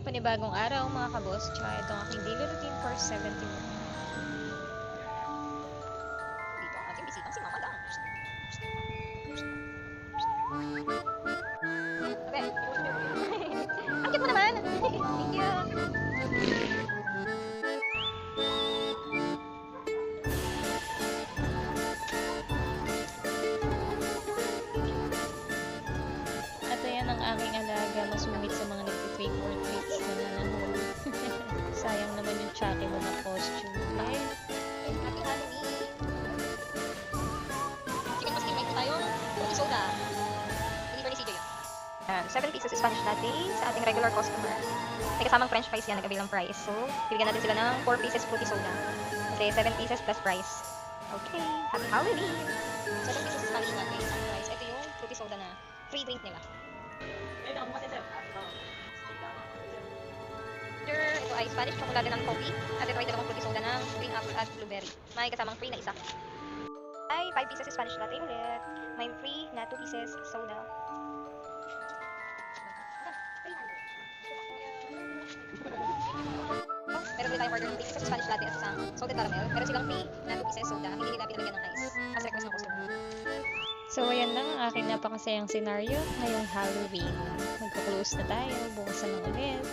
panibagong araw mga kabos. Tsaka itong aking daily routine for 71. Dito ang ating bisitang si Mama Dang. Okay. Ang cute mo naman. Thank you. At ayan ang aking alaga, masungit sa mga nagtitake portraits na nanahol. Sayang naman yung chatty mo na costume. Bye! Happy Halloween! Chicken paskin, may tayo. Soda. Deliver ni CJ yun. 7 pieces Spanish latte sa ating regular customer. May kasamang french fries yan, nag-avail ng price. So, bibigyan natin sila ng 4 pieces fruity soda. Kasi 7 pieces plus price. Okay, happy Halloween! 7 pieces Spanish latte, isang price. Ito yung fruity soda na free drink nila. Ito ay Spanish chocolate ng coffee. At ito ay dalawang fruity soda ng green apple at blueberry. May kasamang free na isa. Ay, 5 pieces Spanish latte ulit. May free na 2 pieces soda. Meron ulit tayong order ng 3 pieces Spanish latte at isang salted caramel. Meron silang free na 2 pieces soda. Hindi nila pinalagyan ng ice. As request ng customer. So, ayan lang ang aking napakasayang senaryo ngayong Halloween. Magka-close na tayo. Bukas na lang ulit.